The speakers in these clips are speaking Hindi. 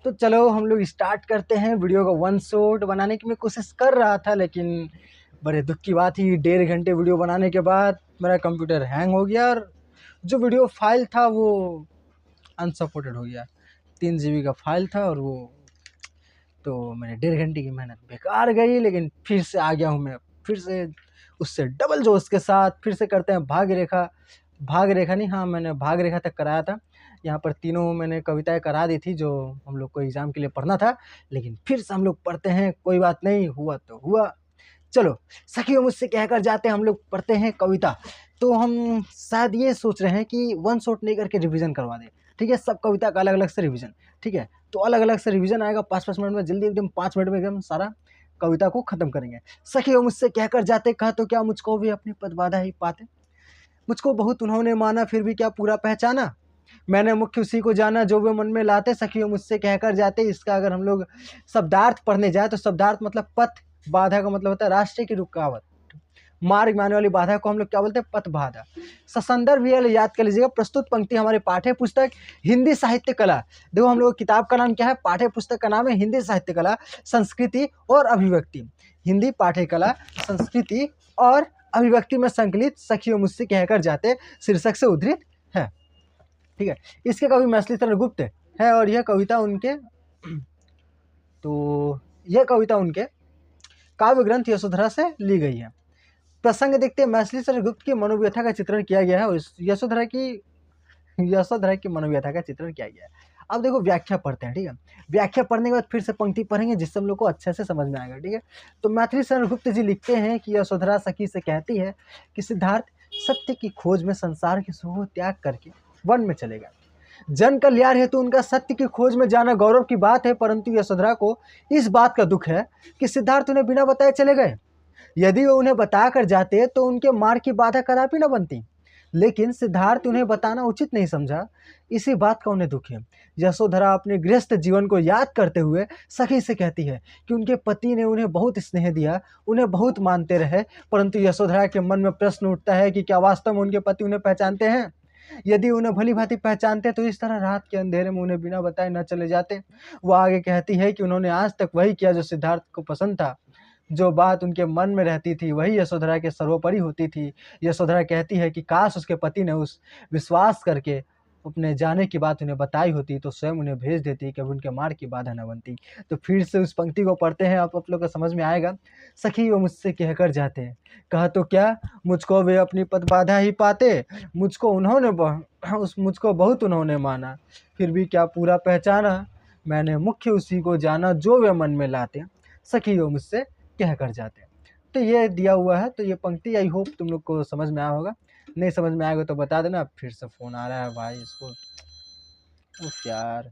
तो चलो हम लोग स्टार्ट करते हैं। वीडियो का वन शॉट बनाने की मैं कोशिश कर रहा था, लेकिन बड़े दुख की बात ही 1.5 घंटे वीडियो बनाने के बाद मेरा कंप्यूटर हैंग हो गया और जो वीडियो फाइल था वो अनसपोर्टेड हो गया। 3 GB का फाइल था और वो तो मैंने 1.5 घंटे की मेहनत बेकार गई। लेकिन फिर से आ गया हूँ मैं, फिर से उससे डबल जोश के साथ फिर से करते हैं भाग रेखा नहीं, हाँ मैंने भाग रेखा तक कराया था। यहाँ पर तीनों मैंने कविताएं करा दी थी जो हम लोग को एग्ज़ाम के लिए पढ़ना था, लेकिन फिर से हम लोग पढ़ते हैं। कोई बात नहीं, हुआ तो हुआ। चलो सखियों मुझसे कहकर जाते हम लोग पढ़ते हैं कविता। तो हम शायद ये सोच रहे हैं कि वन शॉट नहीं करके रिवीजन करवा दें, ठीक है, सब कविता का अलग अलग से रिवीजन, ठीक है। तो अलग अलग से रिवीजन आएगा 5-5 मिनट में, जल्दी एकदम 5 मिनट में एकदम सारा कविता को खत्म करेंगे। सखियों मुझसे कहकर जाते, कहा तो क्या मुझको भी अपनी पद बाधा ही पाते, मुझको बहुत उन्होंने माना फिर भी क्या पूरा पहचाना, मैंने मुख्य उसी को जाना जो वे मन में लाते। सखियों मुझसे कहकर जाते, इसका अगर हम लोग शब्दार्थ पढ़ने जाए तो शब्दार्थ मतलब पथ, बाधा का मतलब होता है रास्ते की रुकावट, मार्ग में आने वाली बाधा को हम लोग क्या बोलते हैं, पथ बाधा। संदर्भ ये याद कर लीजिएगा, प्रस्तुत पंक्ति हमारे पाठ्य पुस्तक हिंदी साहित्य कला। देखो हम लोग किताब का नाम क्या है, पाठ्य पुस्तक का नाम है हिंदी साहित्य कला संस्कृति और अभिव्यक्ति। हिंदी पाठ्य कला संस्कृति और अभिव्यक्ति में संकलित सखियों मुझसे कहकर जाते शीर्षक से उद्धृत है, ठीक है। इसके कवि मैथिली चंद्रगुप्त है और यह कविता उनके काव्य ग्रंथ यशोधरा से ली गई है। प्रसंग देखते हैं, मैथिली चंद्रगुप्त की मनोव्यथा का चित्रण किया गया है और यशोधरा की मनोव्यथा का चित्रण किया गया है। अब देखो व्याख्या पढ़ते हैं, ठीक है। व्याख्या पढ़ने के बाद फिर से पंक्ति पढ़ेंगे जिससे हम लोग को अच्छे से समझ में आएगा, ठीक है। तो मैथिली चंद्रगुप्त जी लिखते हैं कि यशोधरा सखी से कहती है कि सिद्धार्थ सत्य की खोज में संसार के सुख त्याग करके वन में चलेगा। जन कल्याण हेतु उनका सत्य की खोज में जाना गौरव की बात है, परंतु यशोधरा को इस बात का दुख है कि सिद्धार्थ उन्हें बिना बताए चले गए। यदि वो उन्हें बताकर जाते तो उनके मार्ग की बाधा कदापि न बनती, लेकिन सिद्धार्थ उन्हें बताना उचित नहीं समझा, इसी बात का उन्हें दुख है। यशोधरा अपने गृहस्थ जीवन को याद करते हुए सखी से कहती है कि उनके पति ने उन्हें बहुत स्नेह दिया, उन्हें बहुत मानते रहे, परंतु यशोधरा के मन में प्रश्न उठता है कि क्या वास्तव में उनके पति उन्हें पहचानते हैं। यदि उन्हें भली भांति पहचानते तो इस तरह रात के अंधेरे में उन्हें बिना बताए न चले जाते। वो आगे कहती है कि उन्होंने आज तक वही किया जो सिद्धार्थ को पसंद था, जो बात उनके मन में रहती थी वही यशोधरा के सर्वोपरि होती थी। यशोधरा कहती है कि काश उसके पति ने उस विश्वास करके अपने जाने की बात उन्हें बताई होती तो स्वयं उन्हें भेज देती, कभी उनके मार्ग की बाधा न बनती। तो फिर से उस पंक्ति को पढ़ते हैं, आप लोग को समझ में आएगा। सखी वो मुझसे कहकर जाते हैं, कहा तो क्या मुझको वे अपनी पद बाधा ही पाते, मुझको बहुत उन्होंने माना फिर भी क्या पूरा पहचाना, मैंने मुख्य उसी को जाना जो वे मन में लाते। सखी वो मुझसे कह कर जाते हैं। तो ये दिया हुआ है, तो ये पंक्ति आई होप तुम लोग को समझ में आया होगा। नहीं समझ में आएगा तो बता देना। फिर से फ़ोन आ रहा है भाई, इसको उफ यार,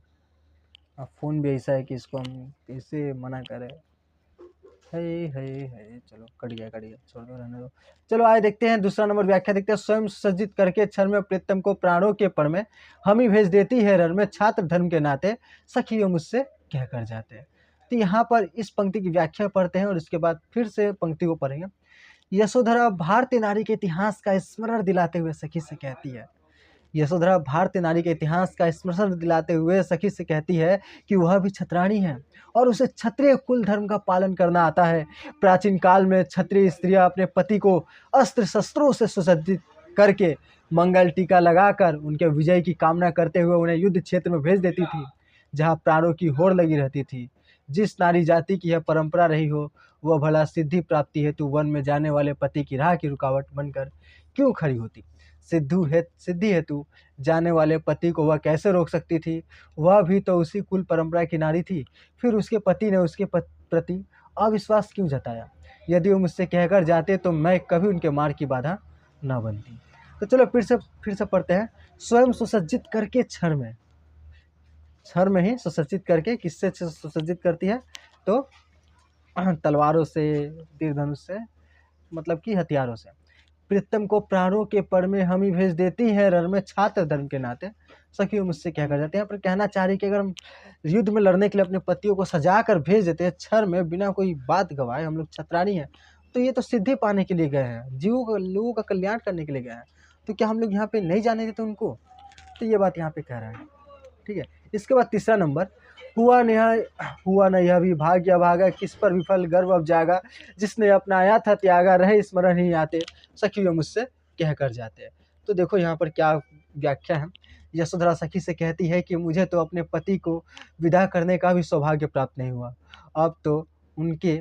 अब फ़ोन भी ऐसा है कि इसको हम कैसे मना करें। है चलो कट गया छोड़ दो, रहने दो। चलो आए देखते हैं दूसरा नंबर व्याख्या देखते हैं। स्वयं सुसज्जित करके क्षण में प्रीतम को प्राणों के पड़ में हम ही भेज देती है रण में, छात्र धर्म के नाते सखियों मुझसे कह कर जाते हैं। तो यहाँ पर इस पंक्ति की व्याख्या पढ़ते हैं और उसके बाद फिर से पंक्ति को पढ़ेंगे। यशोधरा भारतीय नारी के इतिहास का स्मरण दिलाते हुए सखी से कहती है, यशोधरा भारतीय नारी के इतिहास का स्मरण दिलाते हुए सखी से कहती है कि वह भी क्षत्राणी है और उसे क्षत्रिय कुल धर्म का पालन करना आता है। प्राचीन काल में क्षत्रिय स्त्रियां अपने पति को अस्त्र शस्त्रों से सुसज्जित करके मंगल टीका लगाकर उनके विजय की कामना करते हुए उन्हें युद्ध क्षेत्र में भेज देती थी जहां प्राणों की होड़ लगी रहती थी। जिस नारी जाति की यह परंपरा रही हो वह भला सिद्धि प्राप्ति हेतु वन में जाने वाले पति की राह की रुकावट बनकर क्यों खड़ी होती। सिद्धि हेतु जाने वाले पति को वह कैसे रोक सकती थी, वह भी तो उसी कुल परंपरा की नारी थी। फिर उसके पति ने उसके प्रति अविश्वास क्यों जताया। यदि वो मुझसे कहकर जाते तो मैं कभी उनके मार्ग की बाधा न बनती। तो चलो फिर से पढ़ते हैं। स्वयं सुसज्जित करके क्षण में ही सुसज्जित करके, किससे सुसज्जित करती है तो तलवारों से, तीर धनुष से, मतलब कि हथियारों से। प्रीतम को प्राणों के पड़ में हम ही भेज देती है रण में, छात्र धर्म के नाते सखियों मुझसे क्या कर जाते हैं। यहाँ पर कहना चाह रही कि अगर हम युद्ध में लड़ने के लिए अपने पतियों को सजा कर भेज देते हैं क्षण में बिना कोई बात गवाए, हम लोग क्षत्राणी हैं, तो ये तो सिद्धि पाने के लिए गए हैं, लोगों का कल्याण करने के लिए गए हैं, तो क्या हम लोग यहाँ पे नहीं जाने देते उनको। तो ये बात यहाँ पे कह रहा है, ठीक है। इसके बाद तीसरा नंबर, हुआ न यह भी भाग्य भागा, किस पर विफल गर्व अब जागा, जिसने अपनाया था त्यागा, रहे स्मरण ही आते, सखी वे मुझसे कह कर जाते हैं। तो देखो यहाँ पर क्या व्याख्या है। यशोधरा सखी से कहती है कि मुझे तो अपने पति को विदा करने का भी सौभाग्य प्राप्त नहीं हुआ, अब तो उनके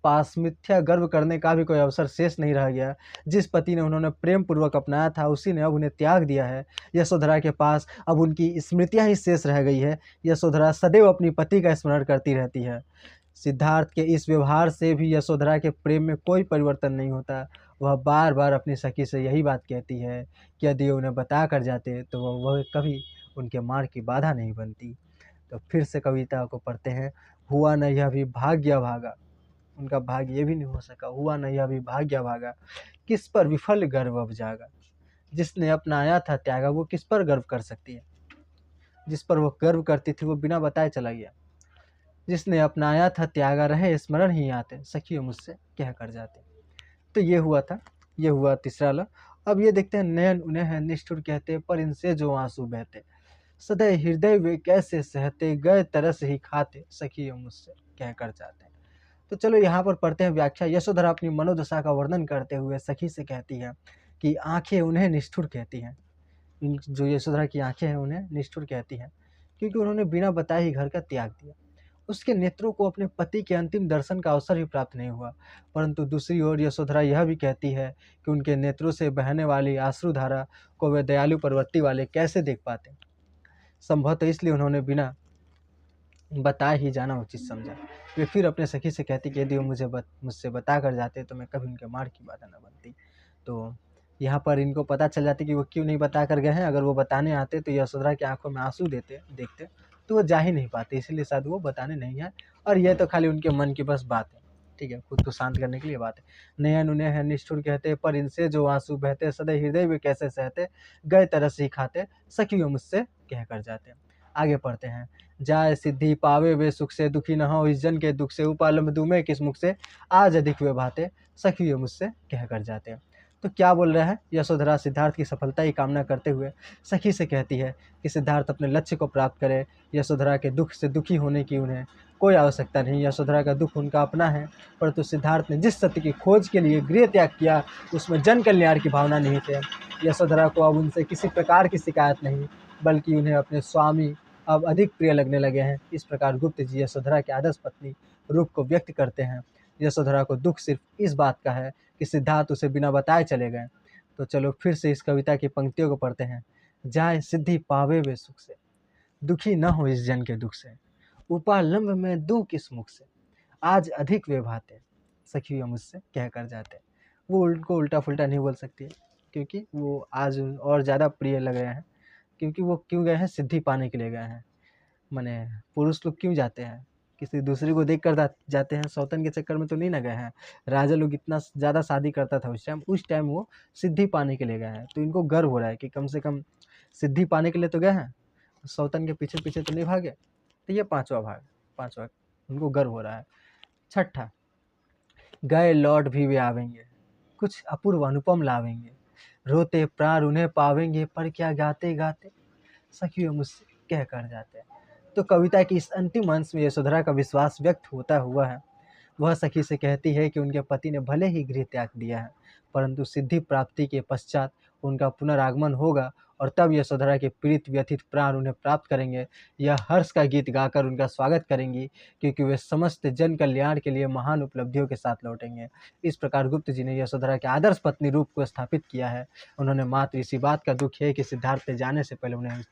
पास मिथ्या गर्व करने का भी कोई अवसर शेष नहीं रह गया। जिस पति ने उन्होंने प्रेम पूर्वक अपनाया था, उसी ने अब उन्हें त्याग दिया है। यशोधरा के पास अब उनकी स्मृतियां ही शेष रह गई है। यशोधरा सदैव अपनी पति का स्मरण करती रहती है। सिद्धार्थ के इस व्यवहार से भी यशोधरा के प्रेम में कोई परिवर्तन नहीं होता। वह बार बार अपनी सखी से यही बात कहती है कि यदि उन्हें बता कर जाते तो वह कभी उनके मार्ग की बाधा नहीं बनती। तो फिर से कविता को पढ़ते हैं। हुआ न यह भी भाग्य भागा, उनका भाग्य ये भी नहीं हो सका। हुआ न यह भी भाग्य भागा, किस पर विफल गर्व अब जागा, जिसने अपनाया था त्यागा, वो किस पर गर्व कर सकती है। जिस पर वो गर्व करती थी वो बिना बताए चला गया। जिसने अपनाया था त्यागा, रहे स्मरण ही आते, सखियों मुझसे कह कर जाते। तो ये हुआ था, ये हुआ तीसरा ल। अब ये देखते हैं, नयन उन्हें है निष्ठुर कहते, पर इनसे जो आंसू बहते, सदै हृदय वे कैसे सहते, गए तरस ही खाते, सखियों मुझसे कह कर जाते। तो चलो यहाँ पर पढ़ते हैं व्याख्या। यशोधरा अपनी मनोदशा का वर्णन करते हुए सखी से कहती है कि आंखें उन्हें निष्ठुर कहती हैं। जो यशोधरा की आंखें हैं उन्हें निष्ठुर कहती हैं, क्योंकि उन्होंने बिना बताए ही घर का त्याग दिया। उसके नेत्रों को अपने पति के अंतिम दर्शन का अवसर भी प्राप्त नहीं हुआ। परंतु दूसरी ओर यशोधरा यह भी कहती है कि उनके नेत्रों से बहने वाली आश्रुधारा को वे दयालु प्रवृत्ति वाले कैसे देख पाते। संभवतः इसलिए उन्होंने बिना बताए ही जाना उचित समझा। वे फिर अपने सखी से कहती कि यदि वो मुझसे बता कर जाते तो मैं कभी उनके मार्ग की बाधा न बनती। तो यहाँ पर इनको पता चल जाती कि वो क्यों नहीं बता कर गए हैं। अगर वो बताने आते तो यशोधरा की आंखों में आंसू देखते तो वो जा ही नहीं पाते, इसीलिए शायद वो बताने नहीं है। और यह तो खाली उनके मन की बस बात है, ठीक है, खुद को शांत करने के लिए बात है। नयन उन्हें है निष्ठुर कहते, पर इनसे जो आंसू बहते, सदै हृदय वे कैसे सहते, गए तरस ही खाते, सखियों मुझसे कह कर जाते। आगे पढ़ते हैं। जाय सिद्धि पावे वे सुख से, दुखी न हो इस जन के दुख से, उपालंब दूमे किस मुख से, आज अधिक वे भाते, सखियों मुझसे कह कर जाते। तो क्या बोल रहा है। यशोधरा सिद्धार्थ की सफलता की कामना करते हुए सखी से कहती है कि सिद्धार्थ अपने लक्ष्य को प्राप्त करे। यशोधरा के दुख से दुखी होने की उन्हें कोई आवश्यकता नहीं। यशोधरा का दुख उनका अपना है, परंतु सिद्धार्थ ने जिस सत्य की खोज के लिए गृह त्याग किया उसमें जन कल्याण की भावना नहीं थे। यशोधरा को अब उनसे किसी प्रकार की शिकायत नहीं, बल्कि उन्हें अपने स्वामी अब अधिक प्रिय लगने लगे हैं। इस प्रकार गुप्त जी यशोधरा के आदर्श पत्नी रूप को व्यक्त करते हैं। यशोधरा को दुख सिर्फ इस बात का है कि सिद्धार्थ उसे बिना बताए चले गए। तो चलो फिर से इस कविता की पंक्तियों को पढ़ते हैं। जाए सिद्धि पावे वे सुख से, दुखी न हो इस जन के दुख से, उपालंब में दूं किस मुख से, आज अधिक वे भाते, सखियों मुझसे कह कर जाते। वो उनको उल्टा फुल्टा नहीं बोल सकती है, क्योंकि वो आज और ज़्यादा प्रिय लग रहे हैं। क्योंकि वो क्यों गए हैं, सिद्धि पाने के लिए गए हैं। माने पुरुष लोग क्यों जाते हैं, किसी दूसरे को देख कर जाते हैं, सौतन के चक्कर में तो नहीं ना गए हैं। राजा लोग इतना ज़्यादा शादी करता था उस टाइम वो सिद्धि पाने के लिए गए हैं। तो इनको गर्व हो रहा है कि कम से कम सिद्धि पाने के लिए तो गए हैं, सौतन के पीछे पीछे तो नहीं भागे। तो ये पांचवा उनको गर्व हो रहा है। छठा, गए लौट भी वे आवेंगे, कुछ अपूर्व अनुपम लावेंगे, रोते प्राण उन्हें पावेंगे, पर क्या गाते गाते, सखियों मुझसे कह कर जाते हैं। तो कविता की इस अंतिम अंश में यशोधरा का विश्वास व्यक्त होता हुआ है। वह सखी से कहती है कि उनके पति ने भले ही गृह त्याग दिया है, परंतु सिद्धि प्राप्ति के पश्चात उनका पुनरागमन होगा और तब यशोधरा के पीड़ित व्यथित प्राण उन्हें प्राप्त करेंगे। यह हर्ष का गीत गाकर उनका स्वागत करेंगी, क्योंकि वे समस्त जन कल्याण के लिए महान उपलब्धियों के साथ लौटेंगे। इस प्रकार गुप्त जी ने यशोधरा के आदर्श पत्नी रूप को स्थापित किया है। उन्होंने मात्र इसी बात का दुख है कि सिद्धार्थ के जाने से पहले उन्हें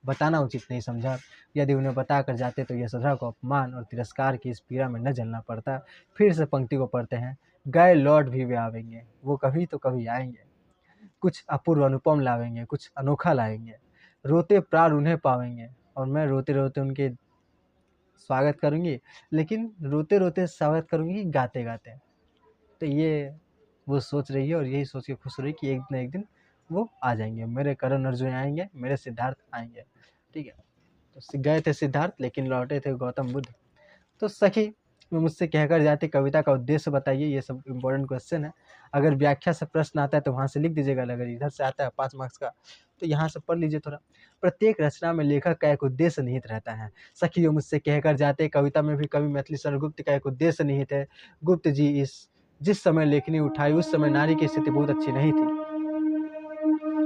बताना उचित नहीं समझा। यदि उन्हें बता कर जाते तो यशोधरा को अपमान और तिरस्कार की इस पीड़ा में न जलना पड़ता। फिर से पंक्ति को पढ़ते हैं। गए लौट भी वे आवेंगे, वो कभी तो कभी आएंगे, कुछ अपूर्व अनुपम लावेंगे, कुछ अनोखा लाएंगे, रोते प्राण उन्हें पावेंगे, और मैं रोते रोते उनके स्वागत करूंगी, लेकिन रोते रोते स्वागत करूंगी गाते गाते। तो ये वो सोच रही है और यही सोच के खुश हो रही कि एक न एक दिन वो आ जाएंगे, मेरे करण अर्जुन आएंगे, मेरे सिद्धार्थ आएंगे। ठीक है। तो गए थे सिद्धार्थ, लेकिन लौटे थे गौतम बुद्ध। तो सखी वो मुझसे कहकर जाते, कविता का उद्देश्य बताइए। ये सब इंपॉर्टेंट क्वेश्चन है। अगर व्याख्या से प्रश्न आता है तो वहाँ से लिख दीजिएगा। अगर इधर से आता है 5 मार्क्स का तो यहाँ से पढ़ लीजिए थोड़ा। प्रत्येक रचना में लेखक का एक उद्देश्य निहित रहता है। सखियों मुझसे कहकर जाते कविता में भी कवि मैथिली शरण गुप्त का एक उद्देश्य निहित है। गुप्त जी जिस समय लेखनी उठाई उस समय नारी की स्थिति बहुत अच्छी नहीं थी।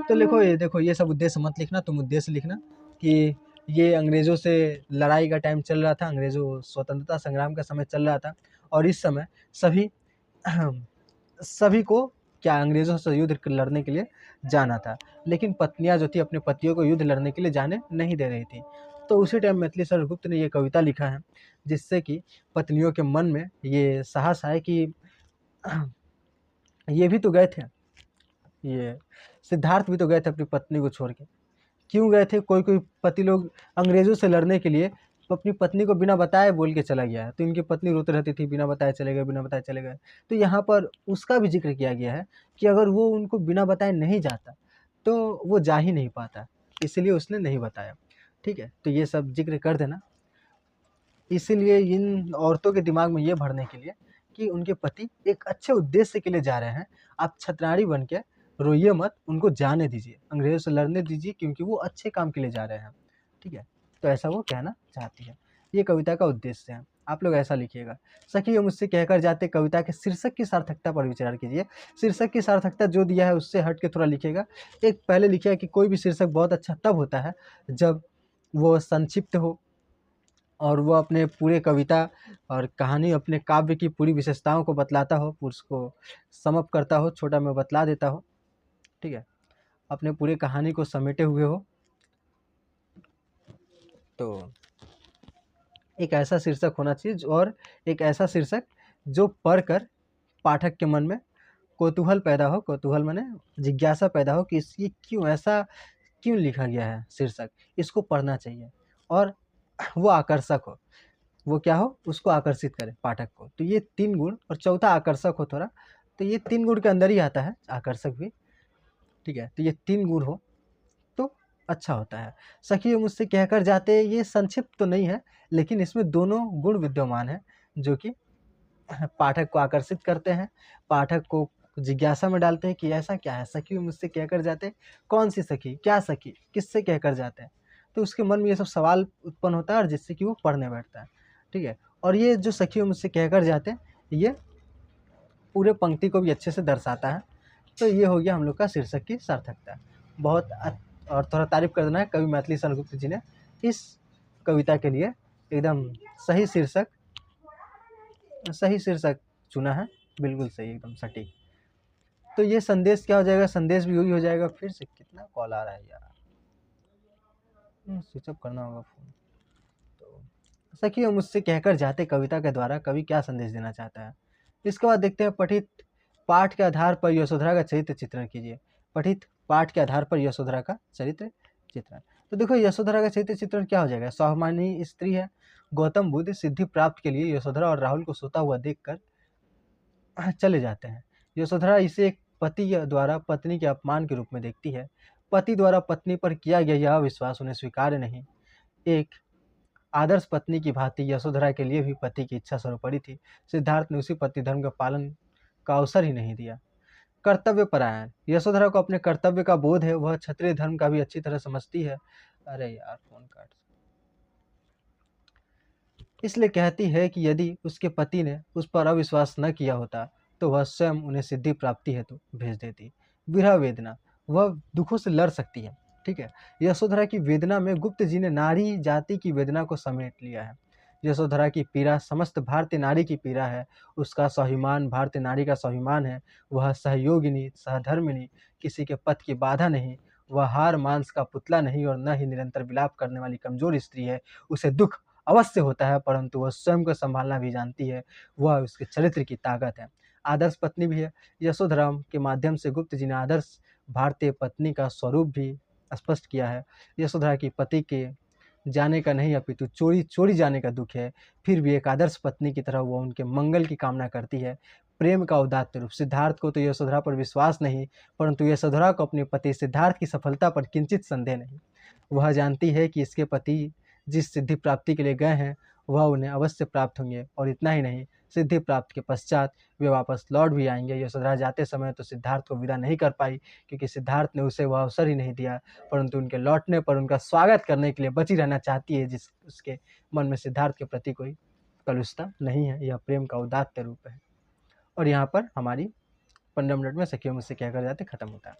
तो देखो ये सब उद्देश्य मत लिखना, तुम उद्देश्य लिखना कि ये अंग्रेज़ों से लड़ाई का टाइम चल रहा था, अंग्रेज़ों स्वतंत्रता संग्राम का समय चल रहा था और इस समय सभी सभी को क्या अंग्रेज़ों से युद्ध लड़ने के लिए जाना था, लेकिन पत्नियाँ जो थी अपने पतियों को युद्ध लड़ने के लिए जाने नहीं दे रही थी। तो उसी टाइम मैथिली शरण गुप्त ने ये कविता लिखा है, जिससे कि पत्नियों के मन में ये साहस आए कि ये भी तो गए थे, ये सिद्धार्थ भी तो गए थे अपनी पत्नी को छोड़ के। क्यों गए थे? कोई पति लोग अंग्रेज़ों से लड़ने के लिए अपनी पत्नी को बिना बताए बोल के चला गया है, तो इनकी पत्नी रोती रहती थी, बिना बताए चले गए, बिना बताए चले गए। तो यहाँ पर उसका भी ज़िक्र किया गया है कि अगर वो उनको बिना बताए नहीं जाता, तो वो जा ही नहीं पाता, इसलिए उसने नहीं बताया। ठीक है? तो ये सब ज़िक्र कर देना। इसीलिए इन औरतों के दिमाग में ये भरने के लिए कि उनके पति एक अच्छे उद्देश्य के लिए जा रहे हैं। आप छतनारी बन के रोइए मत, उनको जाने दीजिए, अंग्रेज़ों से लड़ने दीजिए क्योंकि वो अच्छे काम के लिए जा रहे हैं। ठीक है? तो ऐसा वो कहना चाहती है। ये कविता का उद्देश्य है। आप लोग ऐसा लिखिएगा। सखियों मुझसे कहकर जाते कविता के शीर्षक की सार्थकता पर विचार कीजिए। शीर्षक की सार्थकता जो दिया है उससे हट के थोड़ा लिखिएगा। एक पहले लिखिएगा कि कोई भी शीर्षक बहुत अच्छा तब होता है जब वो संक्षिप्त हो और वो अपने पूरे कविता और कहानी अपने काव्य की पूरी विशेषताओं को बतलाता हो, उसको सम अप करता हो, छोटा में बतला देता हो। ठीक है? अपने पूरे कहानी को समेटे हुए हो। तो एक ऐसा शीर्षक होना चाहिए और एक ऐसा शीर्षक जो पढ़कर पाठक के मन में कौतूहल पैदा हो। कौतूहल माने जिज्ञासा पैदा हो कि ये क्यों ऐसा क्यों लिखा गया है शीर्षक, इसको पढ़ना चाहिए और वो आकर्षक हो। वो क्या हो? उसको आकर्षित करे पाठक को। तो ये 3 गुण और चौथा आकर्षक हो थोड़ा, तो ये 3 गुण के अंदर ही आता है आकर्षक भी। ठीक है? तो ये 3 गुण हो तो अच्छा होता है। सखियों मुझसे कहकर जाते ये संक्षिप्त तो नहीं है, लेकिन इसमें दोनों गुण विद्यमान हैं जो कि पाठक को आकर्षित करते हैं, पाठक को जिज्ञासा में डालते हैं कि ऐसा क्या है? सखियों मुझसे कहकर जाते, कौन-सी सखी? क्या सखी? किससे कहकर जाते हैं? तो उसके मन में ये सब सवाल उत्पन्न होता है और जिससे कि वो पढ़ने बैठता है। ठीक है? और ये जो सखियों मुझसे कहकर जाते, ये पूरे पंक्ति को भी अच्छे से दर्शाता है। तो ये हो गया हम लोग का शीर्षक की सार्थकता। बहुत और थोड़ा तारीफ़ कर देना है कवि मैथिली शरण गुप्त जी ने इस कविता के लिए एकदम सही शीर्षक चुना है, बिल्कुल सही, एकदम सटीक। तो ये संदेश क्या हो जाएगा? संदेश भी वही हो जाएगा। फिर से कितना कॉल आ रहा है यार, स्विच ऑफ करना होगा फ़ोन। तो सखियों मुझसे कहकर जाते कविता के द्वारा कवि क्या संदेश देना चाहता है? इसके बाद देखते हैं पठित पाठ के आधार पर यशोधरा का चरित्र चित्रण कीजिए। पठित पाठ के आधार पर यशोधरा का चरित्र चित्रण। तो देखो यशोधरा का चरित्र चित्रण क्या हो जाएगा? स्वाभिमानी स्त्री है। गौतम बुद्ध सिद्धि प्राप्त के लिए यशोधरा और राहुल को सोता हुआ देखकर चले जाते हैं। यशोधरा इसे एक पति द्वारा पत्नी के अपमान के रूप में देखती है। पति द्वारा पत्नी पर किया गया यह अविश्वास उन्हें स्वीकार्य नहीं। एक आदर्श पत्नी की भांति यशोधरा के लिए भी पति की इच्छा सर्वोपरि थी। सिद्धार्थ ने उसी पति धर्म का पालन का अवसर ही नहीं दिया। कर्तव्य परायण, यशोधरा को अपने कर्तव्य का बोध है, वह क्षत्रिय धर्म का भी अच्छी तरह समझती है। अरे यार फोन काट। इसलिए कहती है कि यदि उसके पति ने उस पर अविश्वास न किया होता तो वह स्वयं उन्हें सिद्धि प्राप्ति हेतु भेज देती। विरह वेदना, वह दुखों से लड़ सकती है। ठीक है? यशोधरा की वेदना में गुप्त जी ने नारी जाति की वेदना को समेट लिया है। यशोधरा की पीड़ा समस्त भारतीय नारी की पीड़ा है। उसका स्वाभिमान भारतीय नारी का स्वाभिमान है। वह सहयोगिनी, सहधर्मिणी, किसी के पथ की बाधा नहीं। वह हार मांस का पुतला नहीं और न ही निरंतर विलाप करने वाली कमजोर स्त्री है। उसे दुख अवश्य होता है, परंतु वह स्वयं को संभालना भी जानती है। वह उसके चरित्र की ताकत है। आदर्श पत्नी भी है। यशोधरा के माध्यम से गुप्त जी ने आदर्श भारतीय पत्नी का स्वरूप भी स्पष्ट किया है। यशोधरा की पति के जाने का नहीं अपितु चोरी जाने का दुख है। फिर भी एक आदर्श पत्नी की तरह वह उनके मंगल की कामना करती है। प्रेम का उदात्त रूप, सिद्धार्थ को तो यशोधरा पर विश्वास नहीं, परंतु यशोधरा को अपने पति सिद्धार्थ की सफलता पर किंचित संदेह नहीं। वह जानती है कि इसके पति जिस सिद्धि प्राप्ति के लिए गए हैं वह उन्हें अवश्य प्राप्त होंगे, और इतना ही नहीं, सिद्धि प्राप्त के पश्चात वे वापस लौट भी आएंगे। यशोधरा जाते समय तो सिद्धार्थ को विदा नहीं कर पाई, क्योंकि सिद्धार्थ ने उसे वह अवसर ही नहीं दिया, परंतु उनके लौटने पर उनका स्वागत करने के लिए बची रहना चाहती है, जिस उसके मन में सिद्धार्थ के प्रति कोई कलुषता नहीं है। यह प्रेम का उदात्त रूप है। और यहाँ पर हमारी 15 मिनट में सखियों मुझसे क्या कर जाते खत्म होता है।